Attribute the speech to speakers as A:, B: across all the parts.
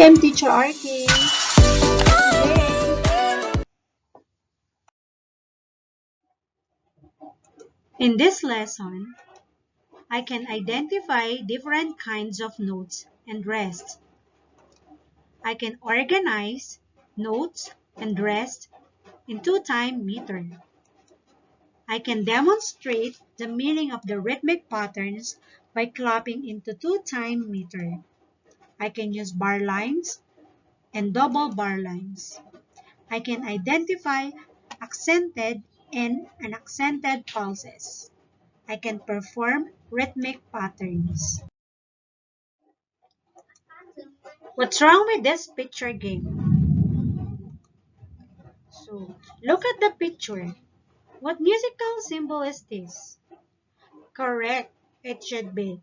A: I'm Teacher Arky. In this lesson, I can identify different kinds of notes and rest. I can organize notes and rest into time meter. I can demonstrate the meaning of the rhythmic patterns by clapping into two time meter. I can use bar lines and double bar lines. I can identify accented and unaccented pulses. I can perform rhythmic patterns. What's wrong with this picture game? So, look at the picture. What musical symbol is this? Correct. It should be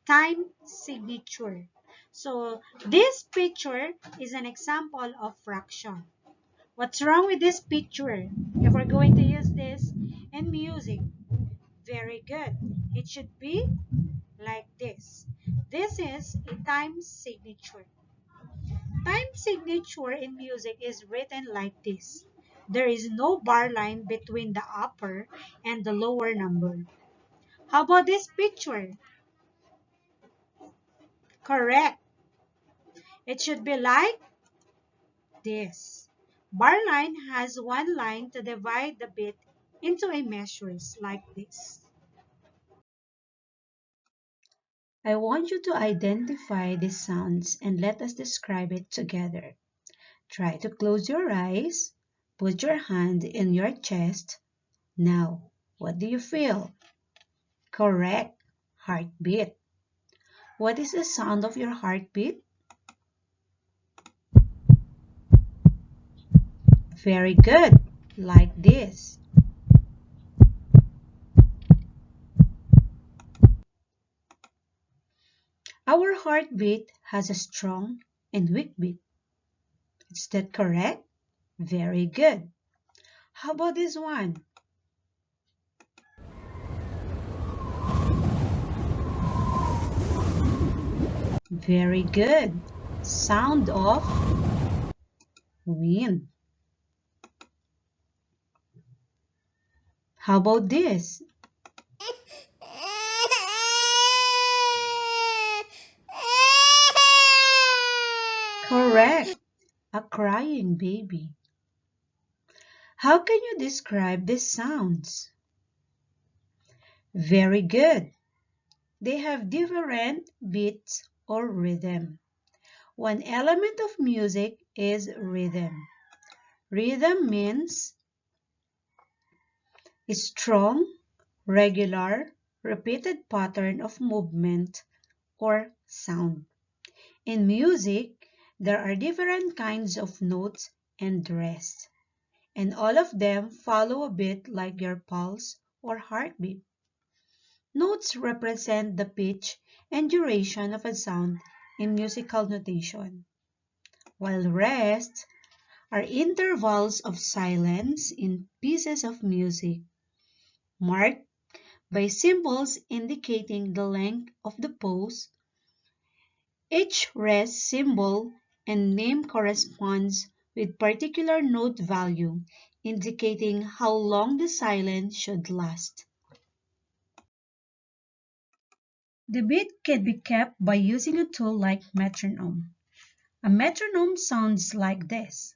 A: time signature. So, this picture is an example of fraction. What's wrong with this picture? If we're going to use this in music, very good. It should be like this. This is a time signature. Time signature in music is written like this. There is no bar line between the upper and the lower number. How about this picture? Correct. It should be like this. Bar line has one line to divide the bit into a measures like this. I want you to identify these sounds and let us describe it together. Try to close your eyes. Put your hand in your chest. Now, what do you feel? Correct. Heartbeat. What is the sound of your heartbeat? Very good. Like this. Our heartbeat has a strong and weak beat. Is that correct? Very good. How about this one? Very good. Sound of wind. How about this? Correct. A crying baby. How can you describe these sounds? Very good. They have different beats or rhythm. One element of music is rhythm. Rhythm means a strong, regular, repeated pattern of movement or sound. In music, there are different kinds of notes and rest, and all of them follow a beat like your pulse or heartbeat. Notes represent the pitch and duration of a sound in musical notation, while rests are intervals of silence in pieces of music, marked by symbols indicating the length of the pause. Each rest symbol and name corresponds with particular note value, indicating how long the silence should last. The beat can be kept by using a tool like metronome. A metronome sounds like this.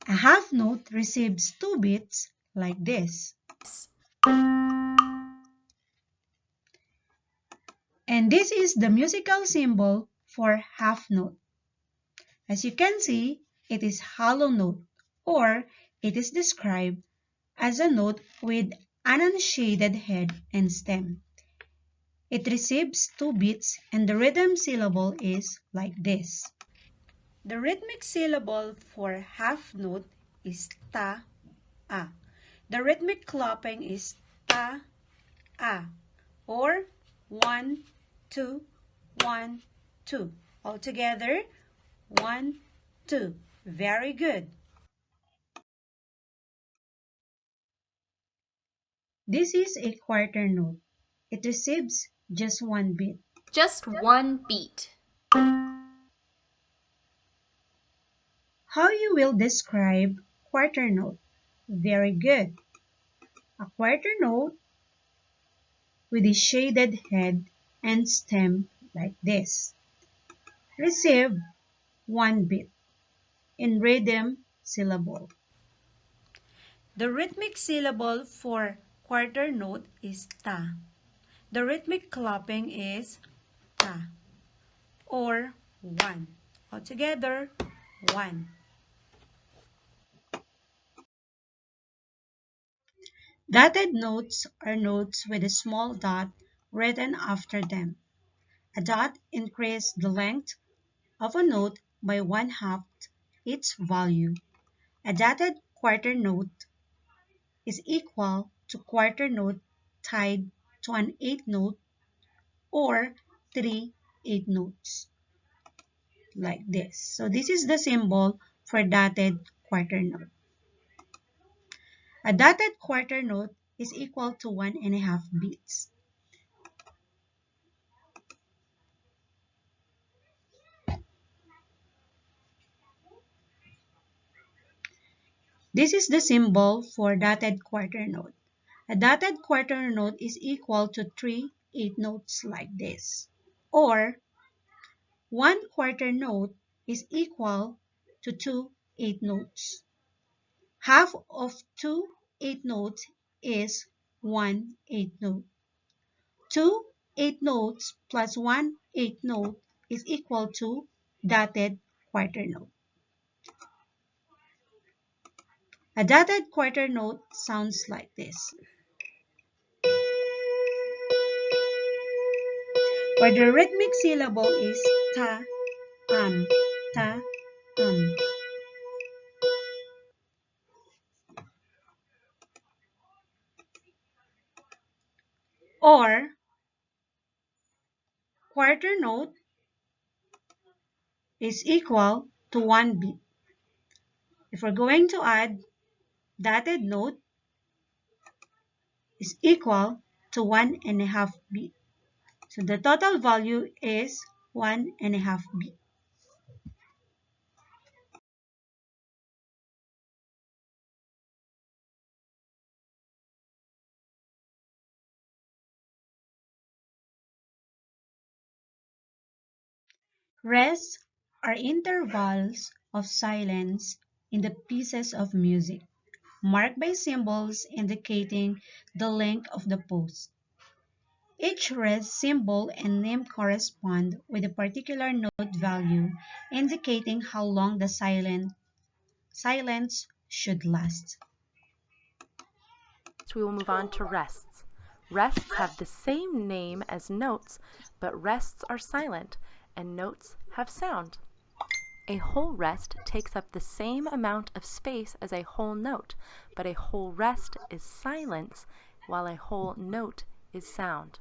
A: A half note receives two beats like this. And this is the musical symbol for half note. As you can see, it is hollow note, or it is described as a note with an unshaded head and stem. It receives two beats and the rhythm syllable is like this. The rhythmic syllable for half note is ta, a. The rhythmic clapping is ta, a, or 1, 2, 1, 2. All together, 1, 2. Very good. This is a quarter note. It receives Just one beat.
B: Just one beat.
A: How you will describe quarter note? Very good. A quarter note with a shaded head and stem like this. Receive one beat in rhythm syllable. The rhythmic syllable for quarter note is ta. The rhythmic clapping is ta or one. Altogether, one. Dotted notes are notes with a small dot written after them. A dot increases the length of a note by one half its value. A dotted quarter note is equal to quarter note tied to an eighth note or three eighth notes like this. So this is the symbol for dotted quarter note. A dotted quarter note is equal to 1.5 beats. This is the symbol for dotted quarter note. A dotted quarter note is equal to 3 eighth notes like this. Or one quarter note is equal to 2 eighth notes. Half of 2 eighth notes is 1 eighth note. 2 eighth notes plus 1 eighth note is equal to dotted quarter note. A dotted quarter note sounds like this, where the rhythmic syllable is ta, ta, or quarter note is equal to one beat. If we're going to add dotted note is equal to 1.5 beat. So the total value is 1.5 beat. Rests are intervals of silence in the pieces of music, marked by symbols indicating the length of the pause. Each rest symbol and name correspond with a particular note value, indicating how long the silence should last.
C: We will move on to rests. Rests have the same name as notes, but rests are silent and notes have sound. A whole rest takes up the same amount of space as a whole note, but a whole rest is silence while a whole note is sound.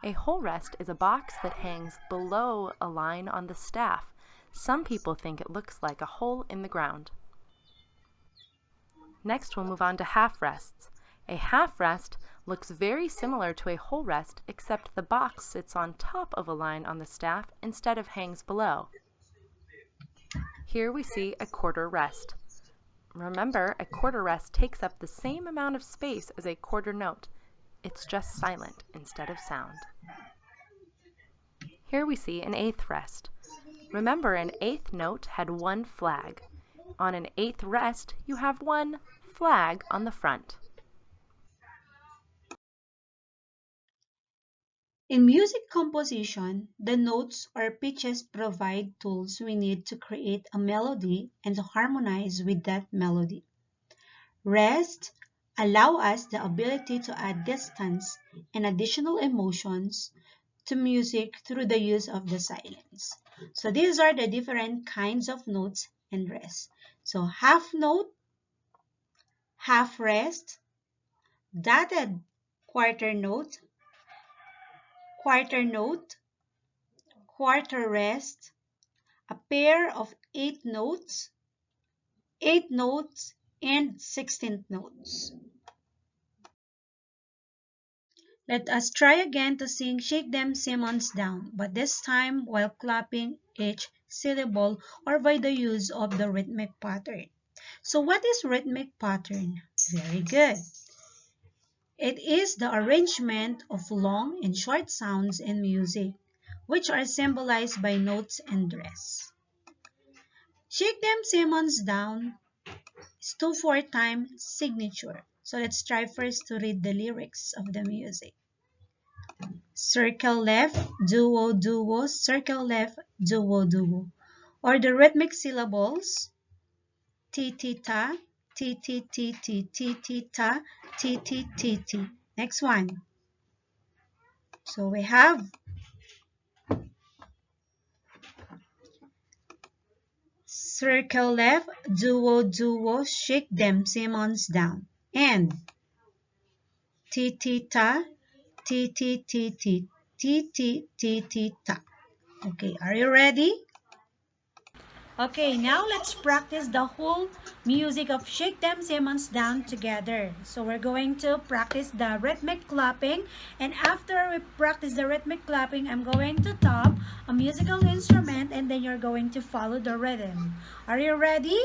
C: A whole rest is a box that hangs below a line on the staff. Some people think it looks like a hole in the ground. Next, we'll move on to half rests. A half rest looks very similar to a whole rest, except the box sits on top of a line on the staff instead of hangs below. Here we see a quarter rest. Remember, a quarter rest takes up the same amount of space as a quarter note. It's just silent instead of sound. Here we see an eighth rest. Remember, an eighth note had one flag. On an eighth rest, you have one flag on the front.
A: In music composition, the notes or pitches provide tools we need to create a melody and to harmonize with that melody. Rests allow us the ability to add distance and additional emotions to music through the use of the silence. So these are the different kinds of notes and rests. So half note, half rest, dotted quarter note, quarter rest, a pair of eighth notes, and 16th notes. Let us try again to sing Shake Them Simmons Down, but this time while clapping each syllable or by the use of the rhythmic pattern. So what is rhythmic pattern? Very good. It is the arrangement of long and short sounds in music, which are symbolized by notes and dress. Shake Them Simmons Down is 2/4 time signature. So let's try first to read the lyrics of the music. Circle left, duo, duo, circle left, duo, duo. Or the rhythmic syllables, ti, ti, ta, ti, ti, ti, ti, ti, ti, ta, ti, ti, ti, ti. Next one. So we have circle left, duo, duo, shake them Simmons down. And ti, ti, ta, ti, ti, ti, ti, ti, ti, ti, ti, ta. Okay, are you ready? Okay, now let's practice the whole music of Shake Them Simmons Down together. So we're going to practice the rhythmic clapping, and after we practice the rhythmic clapping, I'm going to top a musical instrument and then you're going to follow the rhythm. Are you ready?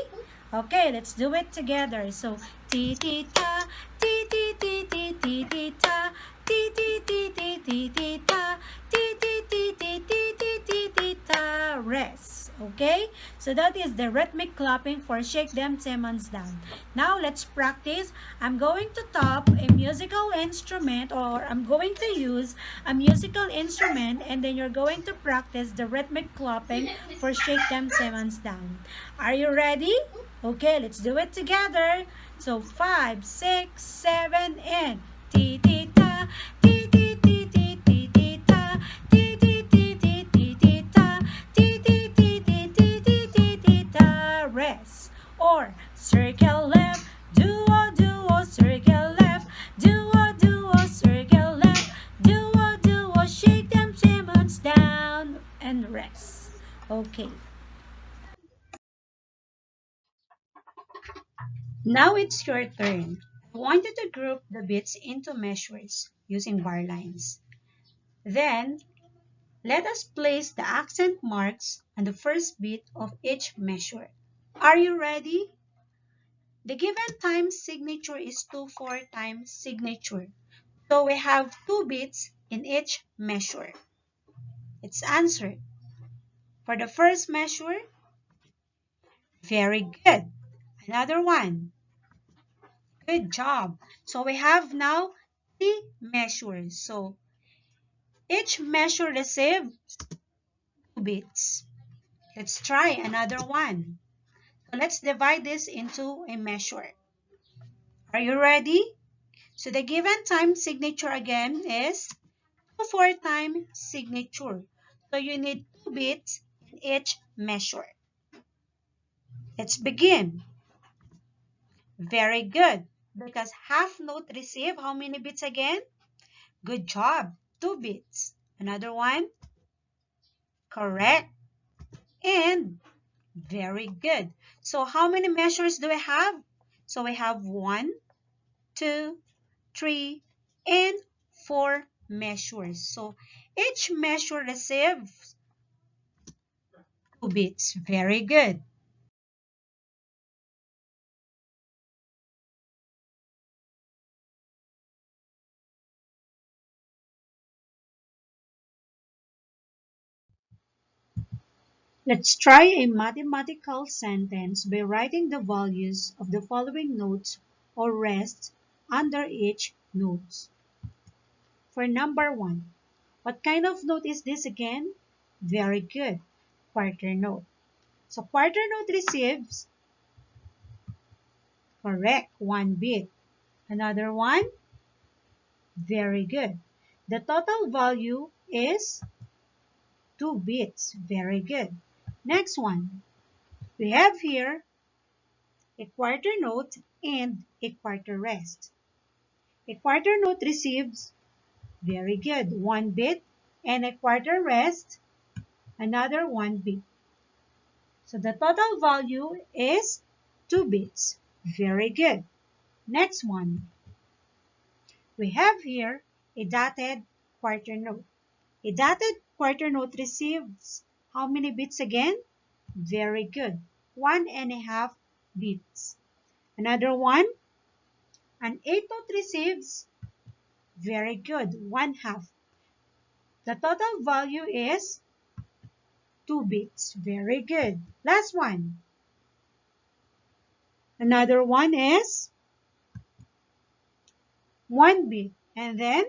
A: Okay, let's do it together. So ti ti ta, ti ti ti ti ti ti ta, ti ti ti ti ti ti ta, ti ti ti ti ti ti ti ti ta. Rest. Okay, so that is the rhythmic clapping for Shake Them Simmons Down. Now let's practice. I'm going to top a musical instrument, or I'm going to use a musical instrument, and then you're going to practice the rhythmic clapping for Shake Them Simmons Down. Are you ready? Okay, let's do it together. So 5, 6, 7, and ti ti ta, ti ti ti ti ti ti ta, ti ti ti ti ti ti ta, ti ti ti ti ti ti ti ti ta. Rest. Or circle left, duo duo, circle left, duo duo, circle left, duo duo, shake them Simmons down and rest. Okay. Now it's your turn. I want you to group the beats into measures using bar lines. Then, let us place the accent marks on the first beat of each measure. Are you ready? The given time signature is 2/4 time signature. So we have 2 beats in each measure. It's answered. For the first measure, very good. Another one. Good job. So we have now 3 measures. So each measure receives 2 beats. Let's try another one. So let's divide this into a measure. Are you ready? So the given time signature again is 2/4 time signature. So you need 2 beats in each measure. Let's begin. Very good. Because half note receive how many beats again? Good job. 2 beats. Another one? Correct. And very good. So how many measures do we have? So we have 1, 2, 3, and 4 measures. So each measure receives 2 beats. Very good. Let's try a mathematical sentence by writing the values of the following notes or rests under each note. For number 1, what kind of note is this again? Very good. Quarter note. So quarter note receives, correct, 1 beat. Another one, very good. The total value is 2 beats. Very good. Next one, we have here a quarter note and a quarter rest. A quarter note receives, very good, 1 beat, and a quarter rest, another 1 beat. So the total value is 2 beats. Very good. Next one, we have here a dotted quarter note. A dotted quarter note receives how many beats again? Very good. 1.5 beats. Another one, an eighth note receives, very good, 1/2. The total value is 2 beats. Very good. Last one. Another one is 1 beat. And then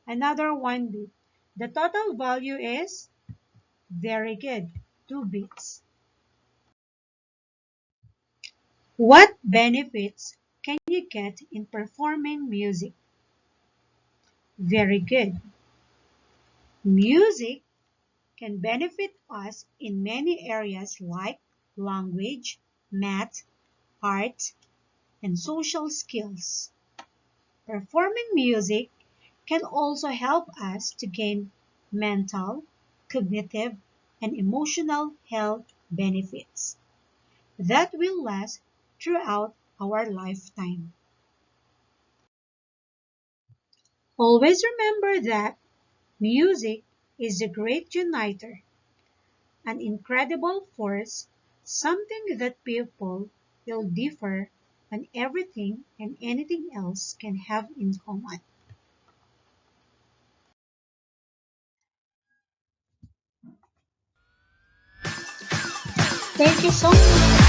A: another 1 beat. The total value is, very good, 2 beats. What benefits can you get in performing music? Very good. Music can benefit us in many areas like language, math, art, and social skills. Performing music can also help us to gain mental, cognitive, and emotional health benefits that will last throughout our lifetime. Always remember that music is a great uniter, an incredible force, something that people will differ on everything and anything else can have in common. Thank you so much.